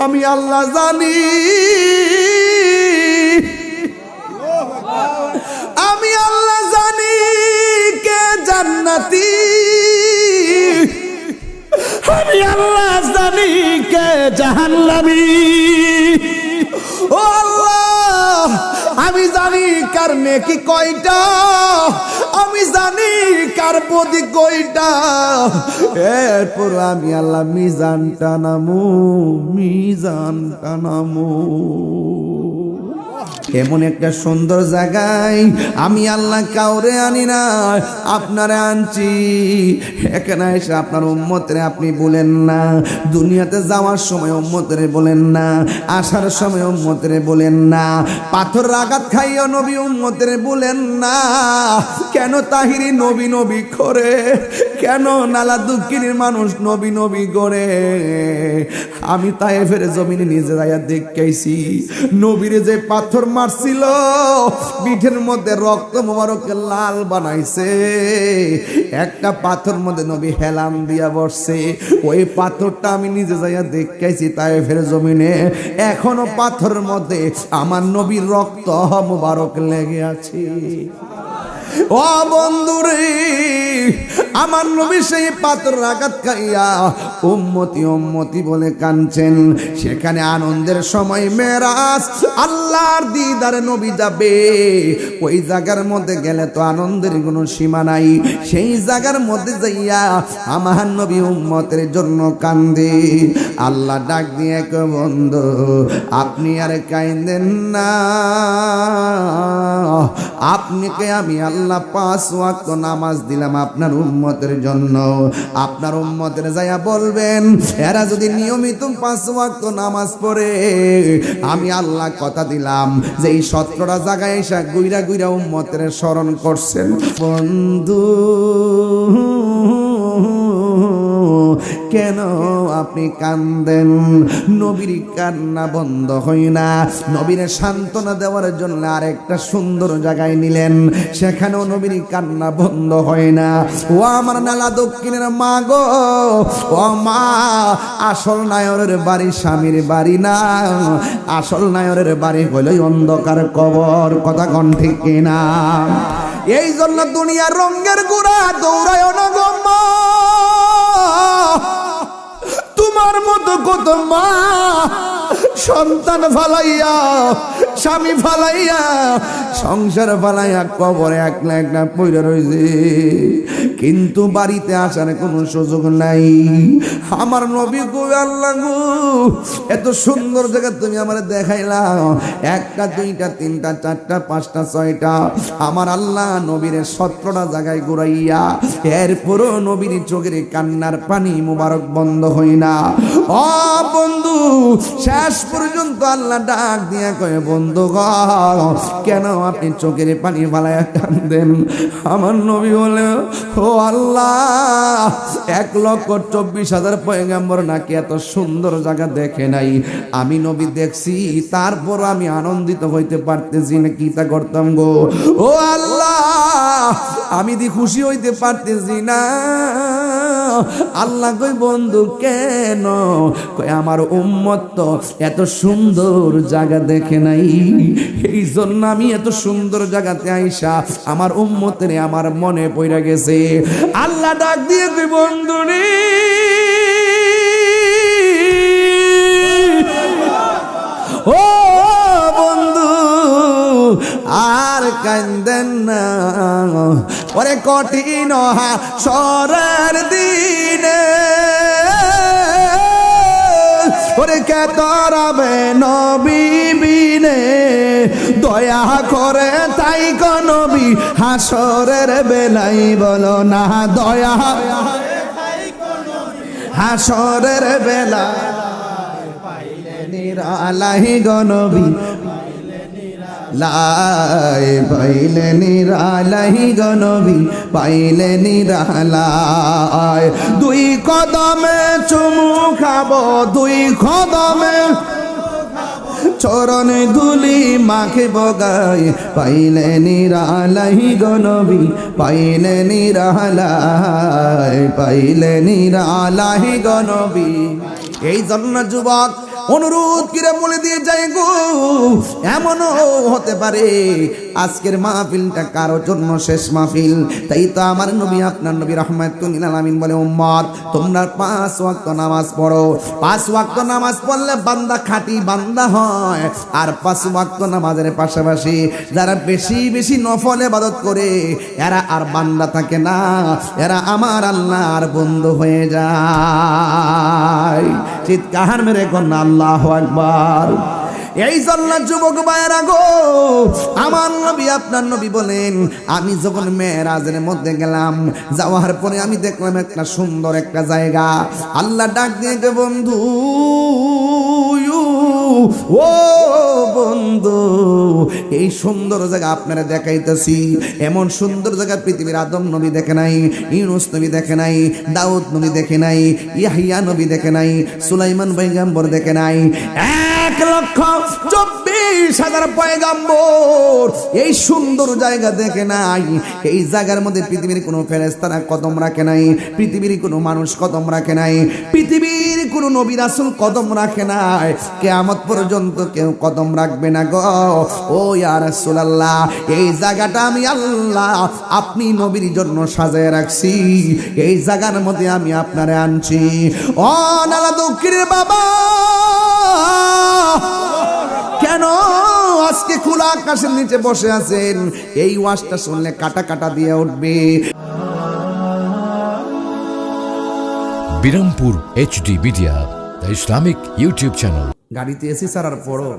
আমি আল্লাহ জানি, আমি আল্লাহ জানি কে জান্নাতি, আমি আল্লাহ জানি কে জাহান্নামী। ও আল্লাহ, আমি জানি কার নেকি কয়টা, আমি জানি কার বদি কয়টা। এরপর আমি আল্লাহ মিজানটা নামু, মিজানটা নামু। এমন একটা সুন্দর জায়গায় আমি আল্লাহ কাউরে আনি না, আপনারে আনছি। এখানে এসে আপনার উম্মতরে আপনি বলেন না, দুনিয়াতে যাওয়ার সময় উম্মতরে বলেন না, আসার সময় উম্মতরে বলেন না, পাথর আঘাত খাইও নবী উম্মতরে বলেন না। কেন তাহিরি নবী নবী করে, কেন নালা দুঃখিনীর মানুষ নবী নবী করে? আমি তায়েফের জমিনে নিজে যাইয়া দেখেছি, নবীরে যে পাথর মারছিল পিঠের মধ্যে রক্ত মোবারকে লাল বানাইছে, একটা পাথর মধ্যে নবী হেলান দিয়া বসছে। ওই পাথরটা আমি নিজে যাইয়া দেখেছি তায়েফের জমিনে, এখনো পাথরের মধ্যে আমার নবীর রক্ত মোবারক লেগে আছে। ও বন্ধুরে, আমার নবী সেই পাথর আঘাত খাইয়া উম্মতি উম্মতি বলে কাঁদছেন। সেখানে আনন্দের সময় মেরাজ, আল্লাহর দিদারে নবী যাবে। ওই জায়গার মধ্যে গেলে তো আনন্দের কোনো সীমা নাই। সেই জায়গার মধ্যে যাইয়া আমার নবী উম্মতের জন্য কান্দে। আল্লাহ ডাক দিয়ে কয়, বন্ধু আপনি আর কাঁদেন না, আপনাকে আমি আল্লাহ 5 ওয়াক্ত নামাজ দিলাম আপনার উম্মতের জন্য। আপনার উম্মতের যাইয়া বলবেন, এরা যদি নিয়মিত 5 ওয়াক্ত নামাজ পড়ে, আমি আল্লাহ কথা দিলাম যে এই 17টা জায়গায় এসে গুইরা গুইরা উম্মতের স্মরণ করছেন। বন্ধু কেন আপনি কান্দেন? নবীর কান্না বন্ধ হয় না। নবীর সান্ত্বনা দেওয়ার জন্য আরেকটা সুন্দর জায়গায় নিলেন, সেখানেও নবীর কান্না বন্ধ হয় না। ও আমার নালা দক্ষিণের মা গো, ও মা, আসল নায়রের বাড়ি স্বামীর বাড়ি না, আসল নায়রের বাড়ি হইল অন্ধকার কবর। কথা কোন ঠিক কিনা? এই জন্য দুনিয়ার রঙের গুড়া দৌড়ায় না গো মা। তোমার মতো কত মা সন্তান ফালাইয়া, স্বামী ফালাইয়া, সংসার ফালাইয়া কবরে একলা একলা পইরা রইছে, কিন্তু বাড়িতে আসার কোনো সুযোগ নাই। আমার নবী গো, আল্লাহ গো, এত সুন্দর জায়গা তুমি আমার দেখাইলা, 1টা 2টা 3টা 4টা 5টা 6টা, আমার আল্লাহ নবীর 17টা জায়গায় ঘুরাইয়া, এরপরও নবীর চোখের কান্নার পানি মুবারক বন্ধ হয় না। ও বন্ধু, শেষ পর্যন্ত আল্লাহ ডাক দিয়া কয়, বন্ধু গো, কেন আপনি চোখের পানি ফালাইয়া কান্দেন? আমার নবী বলে, ও আল্লাহ, 1,24,000 পয়গম্বর নাকি এত সুন্দর জায়গা দেখে নাই। আমি নবী দেখছি, তারপর আমি আনন্দিত হইতে পারতেছি না, কি তা করতাম গো? ও আল্লাহ, আমি দি খুশি হইতে পারতেছি না। আল্লাহ কই, বন্ধু কেন? কই, আমার উম্মত তো এত সুন্দর জায়গা দেখে নাই, এই জন্য আমি এত সুন্দর জায়গাতে আইসা আমার উম্মতের আমার মনে পড়ে গেছে। আল্লাহ ডাক দিয়ে কই, বন্ধু রে, ও বন্ধু আর কান্দেন না, ওরে কঠিন হাসরের দিনে ওরে কে তরাবে নবী বিনে, দয়া করে তাই গো নবী হাসরের বেলাই বলো না, দয়া হাসরের বেলা পাইলে নিরালাই গো নবী, লাই পাইলে নিরালাই গো নবী, পাইলে নিরালাই। 2 কদমে চুমু খাবো, 2 কদমে চরণ ধুলি মাখে বগাই, পাইলে নিরালাই গো নবী, পাইলে নিরালাই, পাইলে নিরালাই গো নবী। এই জন্য যুবক অনুরোধ করে বলে দিয়ে যাই গো, এমনও হতে পারে আজকের মাহফিলটা কারোর জন্য শেষ মাহফিল। তাই তো আমার নবী, আপনার নবী রাহমাতুল লিল আলামিন বলে, উম্মত তোমরা 5 ওয়াক্ত নামাজ পড়ো। 5 ওয়াক্ত নামাজ পড়লে বান্দা খাঁটি বান্দা হয়। আর 5 ওয়াক্ত নামাজের পাশাপাশি যারা বেশি বেশি নফল ইবাদত করে এরা আর বান্দা থাকে না, এরা আমার আল্লাহর বন্ধু হয়ে যায়। চিৎকার মেরে কোন আল্লাহু আকবার। এই জন্য যুবক ভাইরা গো, আমার নবী, আপনার নবী বলেন, আমি যখন মেরাজের মধ্যে গেলাম, যাওয়ার পরে আমি দেখলাম একটা সুন্দর একটা জায়গা। আল্লাহ ডাক দিয়ে, বন্ধু, ও বন্ধু, এই সুন্দর জায়গা আপনারা দেখাইতেছি। এমন সুন্দর জায়গা পৃথিবীর আদম নবী দেখে নাই, ইউনূস নবী দেখে নাই, দাউদ নবী দেখে নাই, ইয়াহইয়া নবী দেখে নাই, সুলাইমান পয়গম্বর দেখে নাই। 1,24,000 পয়গম্বর এই সুন্দর জায়গা দেখে নাই। এই জায়গার মধ্যে পৃথিবীর কোনো ফেরেশতারা কদম রাখে নাই, পৃথিবীর কোনো মানুষ কদম রাখে নাই, পৃথিবীর কোনো নবী রাসূল কদম রাখে নাই, কিয়ামত পর্যন্ত কেউ কদম রাখবে না গো। ও ইয়া রাসূলুল্লাহ, এই জায়গাটা আমি আল্লাহ আপনি নবীর জন্য সাজায় রাখছি। এই জায়গার মধ্যে আমি আপনারে আনছি। ও নালা দক্ষিণের বাবা, কেন আজকে খোলা আকাশের নিচে বসে আছেন? এই ওয়াজটা শুনলে কাটা কাটা দিয়ে উঠবে। Birampur HD media, the Islamic YouTube channel. গাড়িতে এসি ছাড়ার পরও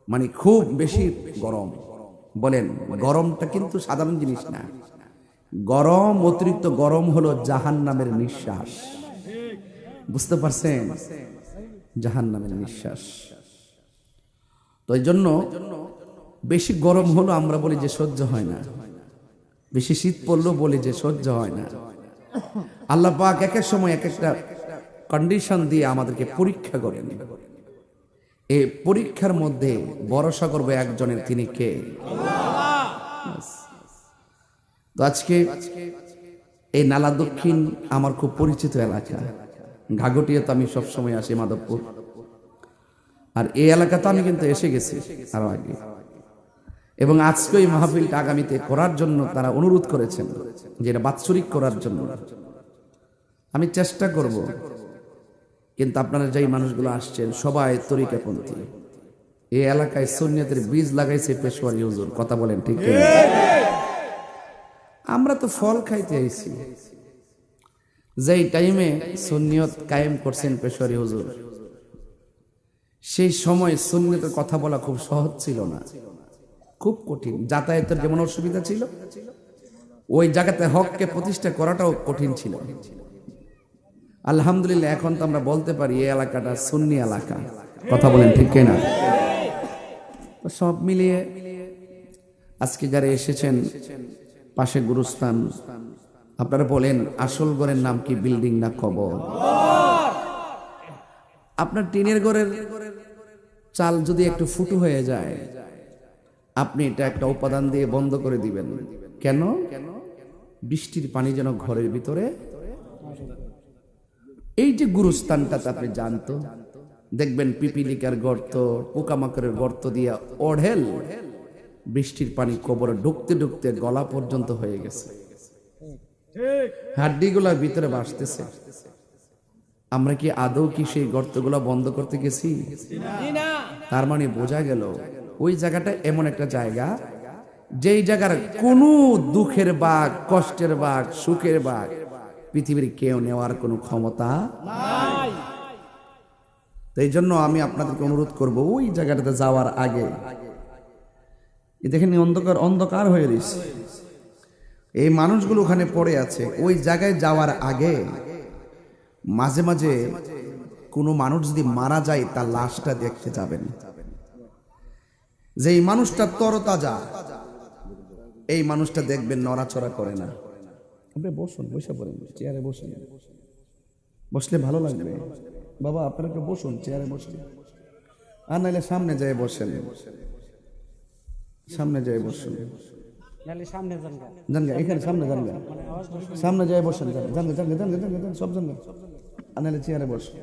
মানে খুব বেশি গরম। বলেন, গরমটা কিন্তু সাধারণ জিনিস না। গরম, অতিরিক্ত গরম হলো জাহান্নামের নিঃশ্বাস। বুঝতে পারছেন? জাহান্নামের নিঃশ্বাস। তো এই জন্য বেশি গরম হলো আমরা বলি যে সহ্য হয় না, বেশি শীত পড়লো বলি যে সহ্য হয় না। আল্লাহ পাক এক এক সময় এক একটা কন্ডিশন দিয়ে আমাদেরকে পরীক্ষা করেন। এই পরীক্ষার মধ্যে ভরসা করবে একজনের, তিনি কে? তো আজকে এই নালা দক্ষিণ আমার খুব পরিচিত এলাকা। ঘাগটিয়া তো আমি সবসময় আসি, মাধবপুর। আর এই এলাকাতে আমি কিন্তু এসে গেছি আরো আগে। এবং আজকে এই মাহফিলটা আগামীতে করার জন্য তারা অনুরোধ করেছেন, যে এটা বাৎসরিক করার জন্য। আমি চেষ্টা করব, কিন্তু আপনারা যেই মানুষগুলো আসছেন সবাই তরিকাপন্থী। এই এলাকায় সুন্নিয়তের বীজ লাগাইছে পেশোয়ারি হুজুর। কথা বলেন ঠিক কি? আমরা তো ফল খাইতে আইছি। যেই টাইমে সুন্নিয়ত কায়েম করছেন পেশোয়ারি হুজুর, সেই সময় সুন্নিয়তের কথা বলা খুব সহজ ছিল না, খুব কঠিন। যাতায়াতের যেমন অসুবিধা ছিল, ওই জায়গাতে হককে প্রতিষ্ঠা করাটাও কঠিন ছিল। আলহামদুলিল্লাহ এখন তো আমরা বলতে পারি এই এলাকাটা সুন্নি এলাকা। কথা বলেন ঠিক কিনা? সব মিলিয়ে আজকে যারা এসেছেন, পাশে গুরুস্থান, আপনারা বলেন আসল ঘরের নাম কি, বিল্ডিং না কবর? আপনার টিনের ঘরের চাল যদি একটু ফুটো হয়ে যায়, আপনি এটা একটা উপাদান দিয়ে বন্ধ করে দিবেন। কেন? বৃষ্টির পানি যেন ঘরের ভিতরে। এই যে গুরুস্থানটাতে আপনি জানতো, দেখবেন পিপিলিকার গর্ত, পোকামাকড়ের গর্ত দিয়ে অঢেল বৃষ্টির পানি কবরে ঢুকতে ঢুকতে গলা পর্যন্ত হয়ে গেছে, হাড্ডিগুলার ভিতরে ভাসতেছে। আমরা কি আদৌ কি সেই গর্তগুলা বন্ধ করতে গেছি? তার মানে বোঝা গেল ওই জায়গাটা এমন একটা জায়গা, যেই জায়গার কোনো দুঃখের বাঘ, কষ্টের বাঘ, সুখের বাঘ পৃথিবীর কেউ নেওয়ার কোনো ক্ষমতা নাই। এই জন্য আমি আপনাদেরকে অনুরোধ করব, ওই জায়গাটাতে যাওয়ার আগে, দেখেন অন্ধকার অন্ধকার হয়ে রয়েছে, এই মানুষগুলো ওখানে পড়ে আছে। ওই জায়গায় যাওয়ার আগে মাঝে মাঝে কোনো মানুষ যদি মারা যায়, তার লাশটা দেখতে যাবেন। যে এই মানুষটা তরতাজা, এই মানুষটা দেখবেন নড়াচড়া করে না। আপনি বসুন, বসে পড়েন, চেয়ারে বসুন, বসলে ভালো লাগবে। বাবা আপনারা একটু বসুন, চেয়ারে বসুন, আর নাইলে সামনে যায় বসেন, সামনে যায় বসুন, জানগা এখানে সামনে, জানগা সামনে যায় বসেন, জানগা জানগা জানগা জানগা জানগা সব জানগা, আর নাইলে চেয়ারে বসুন।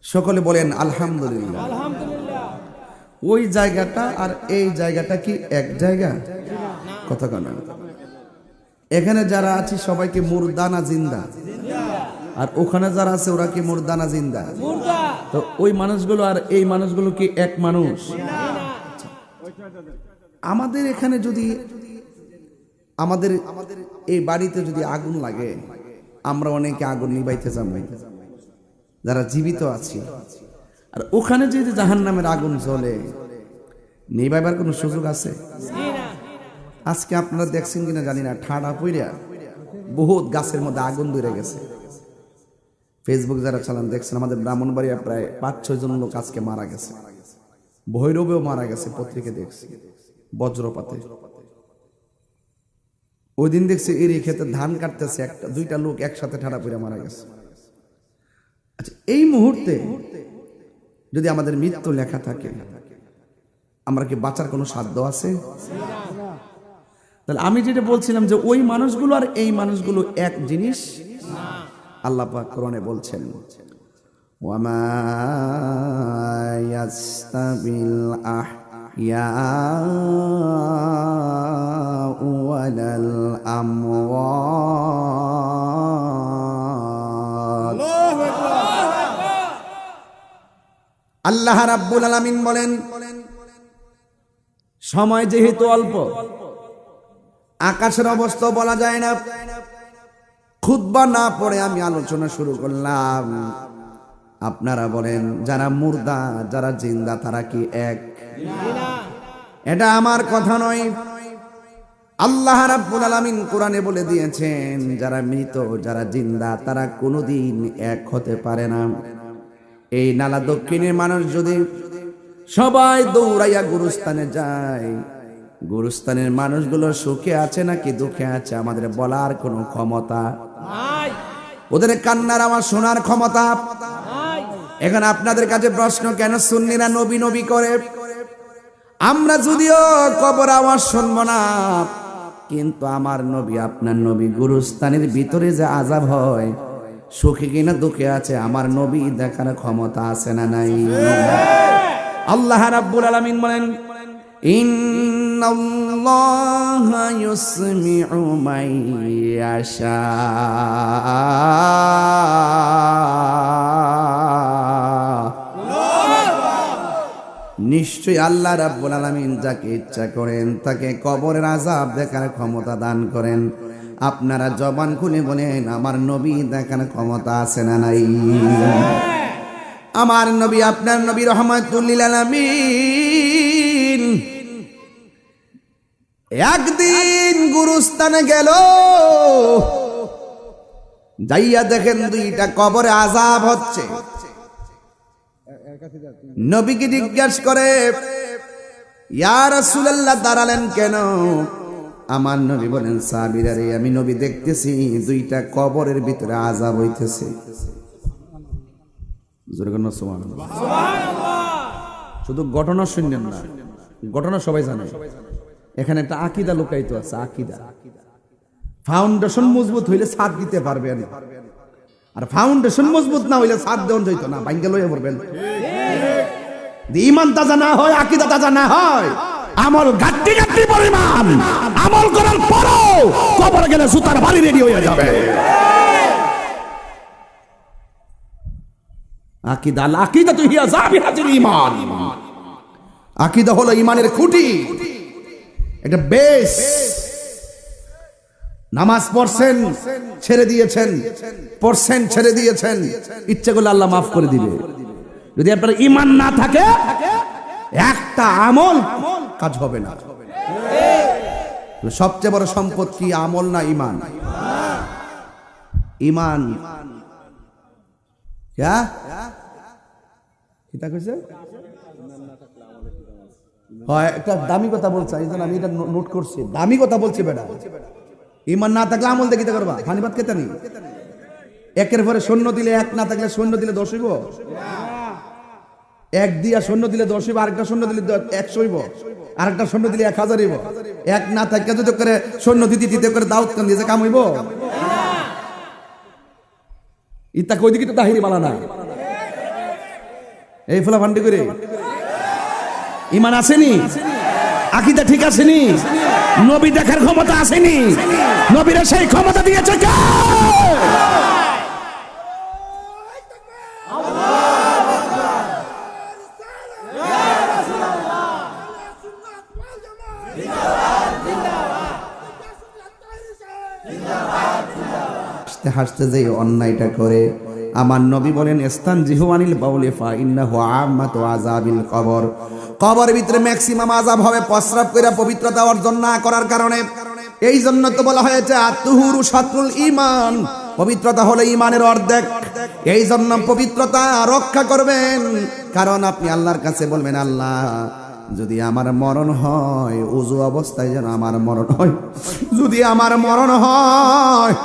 সকলে বলেন আলহামদুলিল্লাহ। ওই জায়গাটা আর এই জায়গাটা কি এক জায়গা? কথা কেন? এখানে যারা আছে সবাইকে মুর্দানা জিন্দা, আর ওখানে যারা আছে ওরা কি মুর্দানা জিন্দা? তো ওই মানুষগুলো আর এই মানুষগুলো কি এক মানুষ? আমাদের এখানে যদি আমাদের এই বাড়িতে যদি আগুন লাগে, আমরা অনেকে আগুন নিবাইতে যাবো যারা জীবিত আছি, আর ওখানে যদি জাহান্নামের আগুন জ্বলে, নিবাইবার কোনো সুযোগ আছে? আজকে আপনারা দেখছেন কিনা জানি না, ঠাডা পইরা বহুত গাছের মধ্যে আগুন ধরে গেছে। ফেসবুক যারা চালান দেখছেন, আমাদের ব্রাহ্মণবাড়িয়া প্রায় 5-6 জন লোক আজকে মারা গেছে, ভৈরবেও মারা গেছে, পত্রিকা দেখছি বজ্রপাতে। ওই দিন দেখছি এর ক্ষেত্রে ধান কাটতেছে, 1-2টা লোক একসাথে ঠাডা পইরা মারা গেছে। আচ্ছা, এই মুহূর্তে যদি আমাদের মৃত্যু লেখা থাকে, আমরা কি বাঁচার কোনো সাধ্য আছে? তাহলে আমি যেটা বলছিলাম যে ওই মানুষগুলো আর এই মানুষগুলো এক জিনিস। আল্লাহ পাক কোরআনে বলছেন, ওয়ামা ইয়াস্তাবিল আহইয়াউ ওয়ালাল আমওয়াত। আল্লাহ রাব্বুল আলামিন বলেন, সময় যেহেতু অল্প, আকাশের অবস্থা বলা যায় না, খুতবা না পড়ে আমি আলোচনা শুরু করলাম। আপনারা বলেন, যারা মুর্দা যারা জিন্দা তারা কি এক? এটা আমার কথা নয়, আল্লাহ রাব্বুল আলামিন কোরআনে বলে দিয়েছেন, যারা মৃত যারা জিন্দা তারা কোনোদিন এক হতে পারে না। এই নালা দক্ষিণের মানুষ যদি সবাই দৌড়াইয়া গুরুস্থানে যায়, গুরুস্থানের মানুষগুলো সুখে আছে নাকি দুঃখে আছে আমাদের বলার কোনো ক্ষমতা নাই। ওদের কান্নার আওয়াজ শোনার ক্ষমতা নাই। এখন আপনাদের কাছে প্রশ্ন, কেন সুন্নিরা নবী নবী করে? আমরা যদিও কবর আওয়াজ শুনবো না, কিন্তু আমার নবী আপনার নবী গুরুস্থানের ভিতরে যে আযাব হয়, সুখে কিনা দুঃখে আছে আমার নবী দেখার ক্ষমতা আছে না নাই? আল্লাহ রাব্বুল আলামিন বলেন, ইন্নাল্লাহা ইউসমিউ মান ইয়াশা। নিশ্চয়ই আল্লাহ রাব্বুল আলামিন যাকে ইচ্ছা করেন তাকে কবরের আযাব দেখার ক্ষমতা দান করেন। আপনারা জবান খুলে বলেন, আমার নবী দেখার ক্ষমতা আছে না নাই? আমার নবী আপনার নবী রাহমাতুল লিল আলামিন একদিন গুরুস্থানে গেল, যাইয়া দেখেন 2টা কবরে আযাব হচ্ছে। নবীকে জিজ্ঞাসা করে, ইয়া রাসূলুল্লাহ দাঁড়ালেন কেন? আমার নবী বলেন, সাহাবীরা রে, আমি নবী দেখতেছি 2টা কবরের ভিতরে আযাব হইতেছে। শুধু ঘটনা শুনলেন না, ঘটনা সবাই জানে। এখানে একটা আকীদা লুকায়িত আছে, আকীদা। ফাউন্ডেশন মজবুত হইলে ছাদ দিতে পারবেন, আর ফাউন্ডেশন মজবুত না হইলে ছাদ দেওয়া যাইতো না, ভাঙ্গে লইয়া পড়বেন। ঈমান তাজা না হয়, আকীদা তাজা না হয়, আমল ঘাটতি ঘাটতি পরিমাণ আমল করার পরও কবরে গেলে সুতার বাড়ি রেডি হয়ে যাবে। আকীদা, আকীদা তো হিয়া জাবিহাতুল ঈমান। আকীদা হলো ঈমানের খুঁটি, এটা বেস। নামাজ পড়ছেন ছেড়ে দিয়েছেন, পড়ছেন ছেড়ে দিয়েছেন, ইচ্ছে করলে আল্লাহ মাফ করে দিবে। যদি আপনার ঈমান না থাকে, একটা আমল কাজ হবে না। সবচেয়ে বড় সম্পদ কি, আমল না ঈমান? ঈমান। একটা দামি কথা বলছে, আমি এটা নোট করছি, দামি কথা বলছি বেটা। ঈমান না থাকলে আমল দেখিতে করবা, ফানিবাদ খেতে নেই। একের পরে শূন্য দিলে 1, না থাকলে শূন্য দিলে 10 হইব। 1 দিয়া শূন্য দিলে 10 হইব, আরেকটা শূন্য দিলে 100 হইব, আরেকটা শূন্য দিলে 1000 হইব। 1 না থাকলে যদি করে শূন্য দিতে দিতে করে দাউদ কান দিয়ে কাম হইব? ইতা কই দিকে তো তাহিরি বালা না। এই ফুলা ফান্ডি করে ইমান আসেনি, আকীদা ঠিক আসেনি, নবী দেখার ক্ষমতা আসেনি, নবীরা সেই ক্ষমতা দিয়েছে কে? হাসতে হাসতে যে অন্যায়টা করে আমার নবী বলেন ইস্তানজিহু আনিল বাউলি ফা ইন্নাহু আম্মাতু আযাবিল কবর। কবরের ভিতরে ম্যাক্সিমাম আযাব হবে প্রস্রাব কইরা পবিত্রতা অর্জন না করার কারণে। এই জন্য তো বলা হয়েছে আত-তুহুরু শাতরুল ঈমান, পবিত্রতা হলো ঈমানের অর্ধেক। এই জন্য পবিত্রতা রক্ষা করবেন, কারণ আপনি আল্লাহর কাছে বলবেন আল্লাহ যদি আমার মরণ হয় ওযু অবস্থায় যেন আমার মরণ হয়, যদি আমার মরণ হয়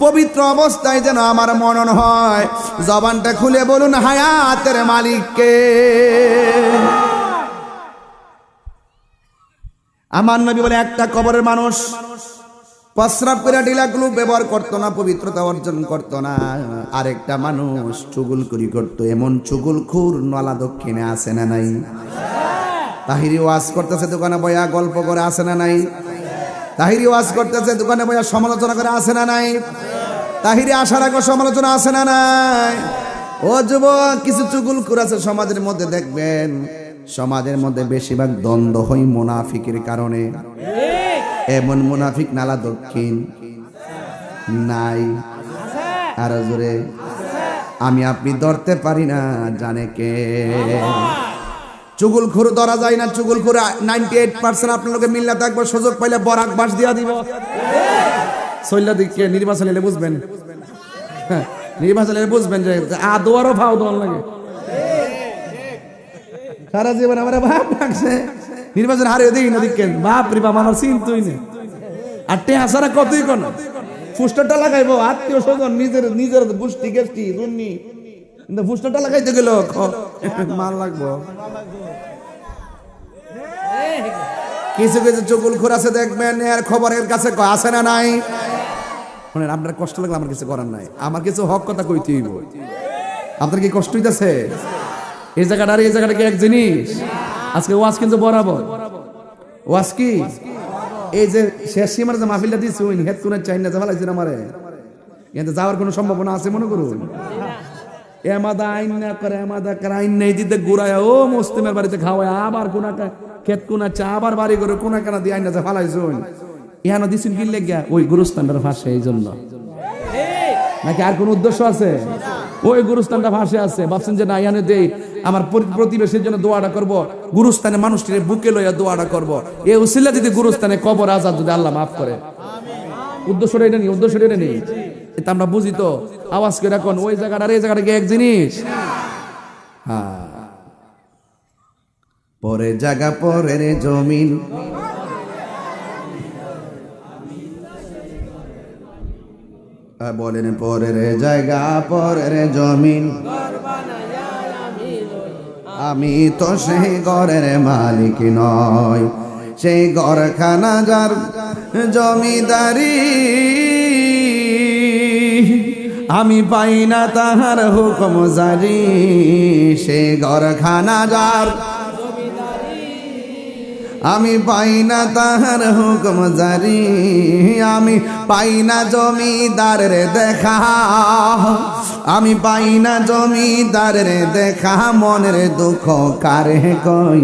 পবিত্র অবস্থায় যেন আমার মরণ হয়। জবানটা খুলে বলুন হায়াতের মালিককে। আমার নবী বলে একটা কবরের মানুষ প্রস্রাব করে ঢিলাগুলো ব্যবহার করতো না, পবিত্রতা অর্জন করতো না। আরেকটা মানুষ চুগলখুরি করতো। এমন চুগলখুর নলা দক্ষিণে আছে না নাই? তাহিরি ওয়াজ করতেছে দোকানে বয়া গল্প করে আছে না নাই? তাহিরি ওয়াজ করতেছে দোকানে বয়া সমালোচনা করে আছে না নাই? তাহিরি আসার আগে সমালোচনা আছে না নাই? ও যুবক, কিছু চুগলখুর আছে সমাজের মধ্যে, দেখবেন সমাজের মধ্যে বেশিরভাগ দ্বন্দ্ব হয় মুনাফিকের কারণে। এমন মুনাফিক নালা দক্ষিণ নাই? আর জোরে আমি আপনি ধরতে পারি না, জানে কে? চুগলখুর ধরা যায় না। চুগলখুর 98% আপনার লোকে মিল্লা থাকবে, সুযোগ পাইলে বরাক বাস দিয়া দিব। সৈল্লা দিকে নির্বাচন এলে বুঝবেন, নির্বাচন এলে বুঝবেন যে আদোয়ারও ফাও দল লাগে। সারা জীবন আমার ভাব লাগছে, নির্বাচন হারিয়ে দিই না দিকেন বাপ রে বাপ, আমার চিন্তুই নেই। আর টে হাসারা কতই কোন ফুস্টারটা লাগাইবো আত্মীয় স্বজন নিজের নিজের গোষ্ঠী গেষ্টি দুর্নি, কিন্তু ফুস্টারটা লাগাইতে গেল মাল লাগবো। কিছু কিছু চুগলখুর আছে দেখবেন এর খবরের কাছে আছে না নাই? শুনেন, আপনার কষ্ট লাগলে আমার কিছু করার নাই, আমার কিছু হক কথা কইতে হইব। আপনার কি কষ্ট হইতেছে? এই জায়গাটা আর এই জায়গাটা কি এক জিনিস? আজকে ওয়াজ কিন্তু বরাবর। ওয়াজ কি এই যে শেষ সীমার যে মাহফিলটা দিচ্ছি ওই হেড কোন চাই না ফেলাইছেন আমারে, এতে যাওয়ার কোনো সম্ভাবনা আছে মনে করুন? এমাদা আইন না করে এমাদা করে আইন নেই দিতে ঘুরায় ও মুসলিমের বাড়িতে খাওয়ায়, আবার কোনা খেত কোনা চা আবার বাড়ি করে কোনা কেনা দিয়ে আইন না ফেলাইছুন। ইহানো দিচ্ছেন কি লেগে ওই গুরুস্থানটার ফাঁসে, এই জন্য নাকি আর কোন উদ্দেশ্য আছে? ওই গুরুস্থানটা ভাসে আছে, ভাবছেন যে না ইয়ানে দেই আমার প্রতিবেশীর জন্য দোয়াটা করব, গুরুস্থানে মানুষটির বুকে লইয়া দোয়াটা করব, এই উসিলা যদি গুরুস্থানে কবর আজাদ যদি আল্লাহ মাফ করে। উদ্দেশ্যটা এটা নেই, উদ্দেশ্যটা এটা নেই, এটা আমরা বুঝি তো। আওয়াজ করে এখন ওই জায়গাটা আর এই জায়গাটা কি এক জিনিস? হ্যাঁ, পরের জায়গা পরের জমিন, বলেন পরের জায়গা পরের জমিন, আমি তো সেই ঘরের মালিক নয়, সেই ঘরখানা যার জমিদারি, আমি পাই না তাহার হুকুম জারি, সেই ঘরখানা যার আমি পাই না তাহার হুকুম জারি, আমি পাই না জমিদারের দেখা, আমি পাই না জমিদারের দেখা, মনের দুঃখ কারে কই,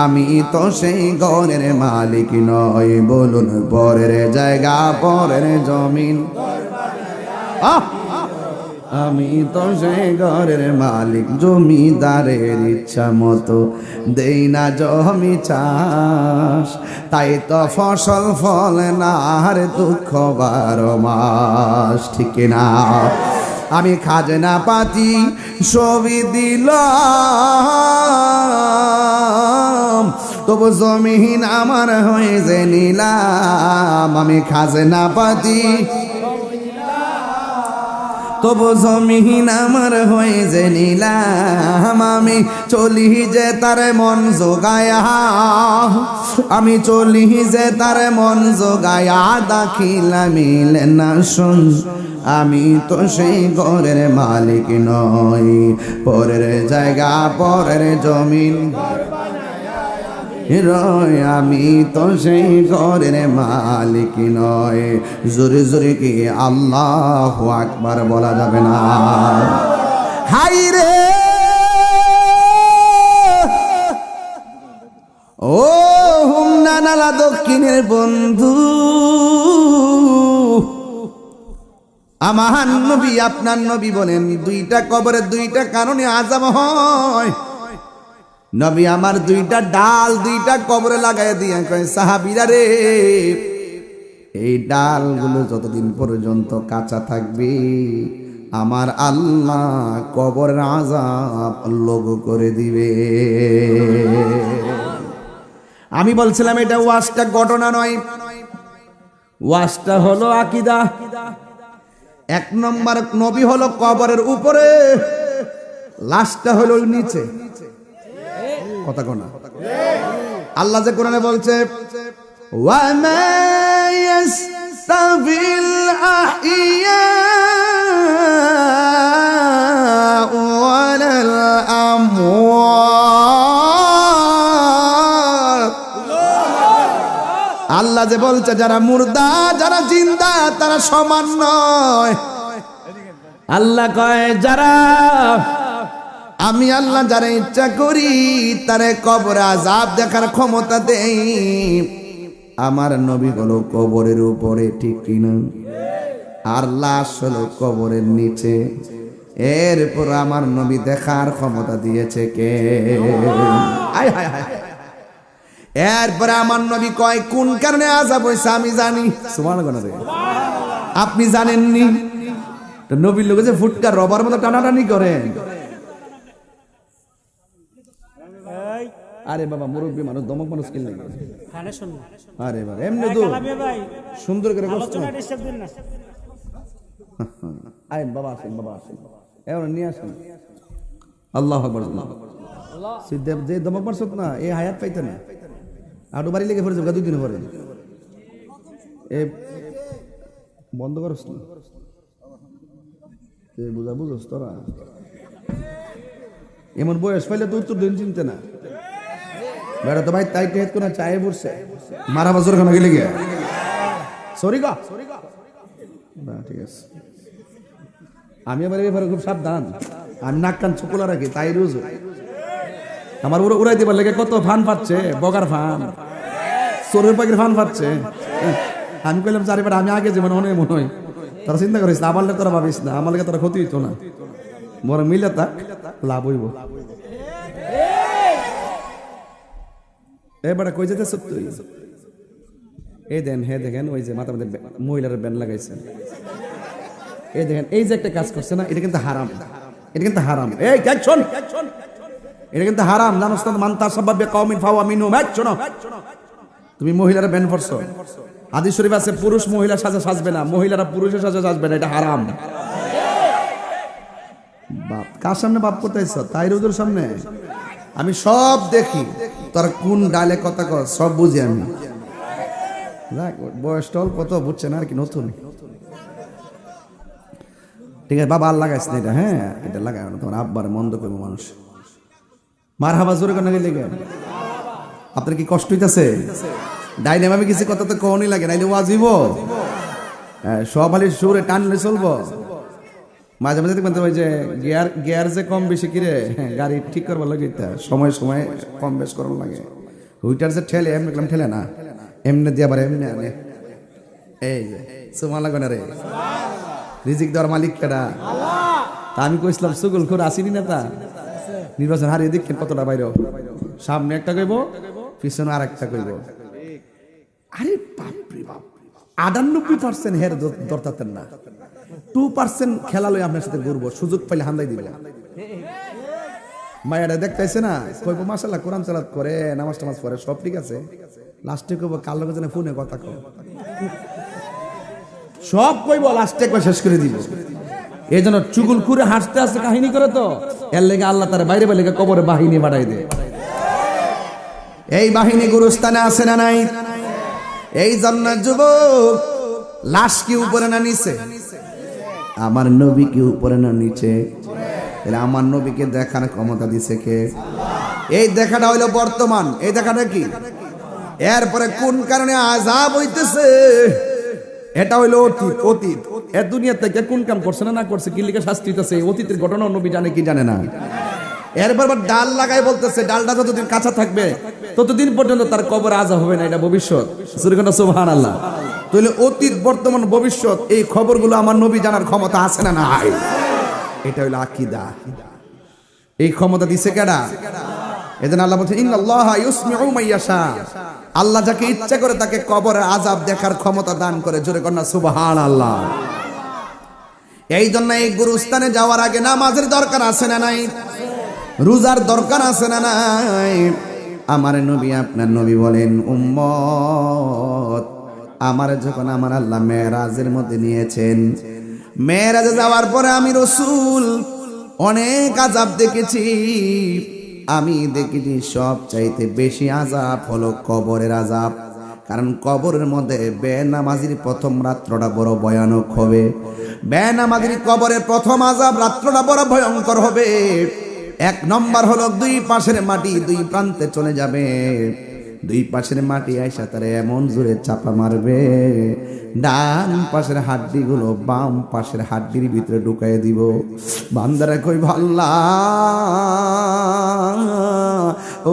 আমি তো সেই ঘরের মালিক নই। বলুন পরের জায়গা পরের জমিন, আমি তো সেই ঘরের মালিক, জমিদারের ইচ্ছা মতো দেই না জমি চাষ, তাই তো ফসল ফলে না আর দুঃখ 12 মাস, ঠিক না? আমি খাজনা পাতি সবই দিলাম, তবু জমিন আমার হয়ে যে নিলাম, আমি খাজনা পাতি তবু জমিন আমার হয়ে যে নিলাম, আমি চলি যে তার মন জোগায়া, আমি চলি যে তার মন জোগায়া, দাখিলা মিলে না শুন আমি তো সেই ঘরের মালিক নই, পরের জায়গা পরের জমিন রয়, আমি তো সেই ঘরের মালিক নয়। জোরে জোরে কি আল্লাহু আকবার বলা যাবে না? হাই রে ও হুমনা নালা দক্ষিণের বন্ধু, আমার নবী আপনার নবী বলেন দুইটা কবরের দুইটা কারণে আযাব হয়। নবী আমার দুইটা ডাল দুইটা কবরে লাগাই দিয়া কয়, সাহাবীরা রে, এই ডালগুলো যতদিন পর্যন্ত কাঁচা থাকবে আমার আল্লাহ কবরের আযাব লঘু করে দিবে। আমি বলছিলাম এটা ওয়াজটা ঘটনা নয়, ওয়াজটা হলো আকীদা। এক নম্বর নবী হলো কবরের উপরে, লাশটা হলো নিচে। কথা কোনা আল্লাহ যে কোরআনে বলছে ওয়া মা ইয়াস্তাবিল আহইয়া ওয়ালাল আমওয়াত, আল্লাহ যে বলছে যারা মুর্দা যারা জিন্দা তারা সমান নয়। আল্লাহ কয় যারা আমি আল্লাহ যারা ইচ্ছা করি তারে কবর আযাব দেখার ক্ষমতা দেই। আমার নবী হলো কবরের উপরে, ঠিক কিনা? আর লাশ হলো কবরের নিচে। এরপর আমার নবী দেখার ক্ষমতা দিয়েছে কে? আয় হায় হায়। এরপরে আমার নবী কয় কোন কারণে আযাব হইছে আমি জানি। সুবহানাল্লাহ। আপনি জানেননি? তো নবীর লোকে যে ফুটকার রবার মতো টানাটানি করেন। আরে বাবা মুরব্বী মানুষ দমক মানুষ কিনলে আরে বাবা এমনি তো সুন্দর করে আরে বাবা আসেন বাবা আসেন এমন নিয়ে আসেন। আল্লাহু আকবার। যে দমক মারছ না এই হায়াত পাইতে না, আটু বাড়ি লেগে পড়ে যাবে 2 দিন পরে। এ বন্ধ করছ না বুঝা বুঝস তোরা, এমন বয়স পাইলে তো উত্তর দিন চিনতে না। বেড়া তো ভাই তাই টেট কোনা চায়ে পড়ছে মারা বছর খানা গেলে গিয়া সরি গা না, ঠিক আছে। আমি আবার এই ব্যাপারে খুব সাবধান, আমি নাক কান চুকুলা রাখি, তাই রোজ আমার উড়াইতে পারলে কত ফান পাচ্ছে, বগার ফান চোরের পাখির ফান পাচ্ছে। আমি কইলাম চারিবার আমি আগে যে মনে মনে হয় তারা চিন্তা করিস না, আমার লেগে তোরা ভাবিস না, আমার লেগে তোরা ক্ষতি হইতো না, বড় মিলে থাক লাভ হইব। এবারে কই যেতে সত্য এই দেন হে দেখেন ওই যে মাথার মধ্যে মহিলার ব্যান্ড লাগাইছে, এই দেখেন এই যে একটা কাজ করছে না, এটা কিন্তু হারাম, এটা কিন্তু হারাম। এই কাজ শোন, এটা কিন্তু হারাম জানোস না? মান তাসাব্বাবে কওমিন ফাওয়া মিনহুম। শোনো, তুমি মহিলারা ব্যান্ড করছো, হাদিস শরীফ আছে পুরুষ মহিলা সাজা সাজবে না, মহিলারা পুরুষের সাজা সাজবে না, এটা হারাম। বাপ কার সামনে বাপ করতেছ? তাই রোজের সামনে আমি সব দেখি, তোর কোন ডালে কথা কর সব বুঝি আমি। বয়স টল কত বুঝছে না আর কি, নতুন। ঠিক আছে বাবা আর লাগাইস না এটা, হ্যাঁ এটা লাগাই না, তোমার আব্বার মন্দ করবো মানুষ। মার হাবা জোরে কেন গেলে আপনার কি কষ্ট হইতেছে? ডাইনে আমি কিছু কথা তো কখনই লাগে নাইলে ওয়াজিব সব হালি সুরে টানলে চলবো। মাঝে মাঝে দেখবেন ওই যে গিয়ার যে কম বেশি কিরে গাড়ি ঠিক করবার লাগে, সময় সময় কম বেশ করার লাগে। হুইটার যে ঠেলে এমনি ঠেলে না, এমনি দিয়ে আবার এমনি আনে। এই যে সুমা লাগে না রে, রিজিক দেওয়ার মালিক কেডা? তা আমি কইছিলাম সুগুল খুর আসিনি না, তা নির্বাচন হারিয়ে দেখেন কতটা বাইরে, সামনে একটা কইব পিছনে আর একটা কইব। আরে বাপরে বাপ, 98% হের দরতাতেন না, 2% খেলা লই আপনার সাথে ঘুরবো, সুযোগ পাইলে হান্দাই দিবে। মায়েরা দেখতেছে না, কইব মাশাআল্লাহ কোরআন তেলাওয়াত করে, নামাজ টামাজ পড়ে, সব ঠিক আছে। লাস্টে কইব কাল লগে জানে ফোনে কথা কও, সব কইব লাস্টে কই শেষ করে দিব। এই জন্য চুগুল করে হাসতে হাসতে কাহিনী করে তো এর লেগে আল্লাহ তার বাইরে বাইরে কবরে বাহিনী বাড়াই দেয়। এই বাহিনী গুরুস্থানে আছে না নাই? এই জন্য যুবক, লাশ কি উপরে না নিচে? আমার নবী কি উপরে না নিচে? তাহলে আমার নবীকে দেখার ক্ষমতা দিছে কে? এই দেখাটা হইলো বর্তমান। এই দেখাটা কি? এরপরে কোন কারণে আযাব হইতেছে এটা হইলো অতীত। অতীত এ দুনিয়া থেকে কোন কাম করছে না করছে, কি লিখে শাস্তি হইতেছে, অতীতের ঘটনা নবী জানে কি জানে না? এরপর ডাল লাগাই বলতেছে ডালটা যতদিন কাঁচা থাকবে ততদিন পর্যন্ত তার কবর আযাব হবে না, এটা ভবিষ্যৎ। সুবহানাল্লাহ। তাহলে অতীত, বর্তমান, ভবিষ্যৎ এই খবরগুলো আমার নবী জানার ক্ষমতা আছে না নাই? এটা হইলো আকীদা। এই ক্ষমতা দিছে কেডা? এজন্য আল্লাহ বলছেন ইন্নাল্লাহা ইউসমিউ মাইয়াশা। আল্লাহ যাকে ইচ্ছা করে তাকে কবরের আযাব দেখার ক্ষমতা দান করে। জোরে কর না সুবহানাল্লাহ। এই জন্য এই গুরুস্থানে যাওয়ার আগে নামাজের দরকার আছে না নাই? রোজার দরকার আছে না নাই? আমার নবী, আপনার নবী বলেন, উম্মত আমার যখন আমার আল্লাহ মেরাজের মধ্যে নিয়েছেন, মেরাজে যাওয়ার পরে আমি রাসূল অনেক আযাব দেখেছি। আমি দেখেছি সবচাইতে বেশি আযাব হলো কবরের আযাব। কারণ কবরের মধ্যে বেনামাজির প্রথম রাত্রটা বড় ভয়ানক হবে। বেনামাজির কবরের প্রথম আযাব রাত্রটা বড় ভয়ঙ্কর হবে। এক নম্বর হলো দুই পাশের মাটি দুই প্রান্তে চলে যাবে। দুই পাশের মাটি আইসা তারে এমন জোরে চাপা মারবে, ডান পাশের হাড্ডিগুলো বাম পাশের হাড্ডির ভিতরে ঢুকাই দিব। বান্দারা কই আল্লাহ,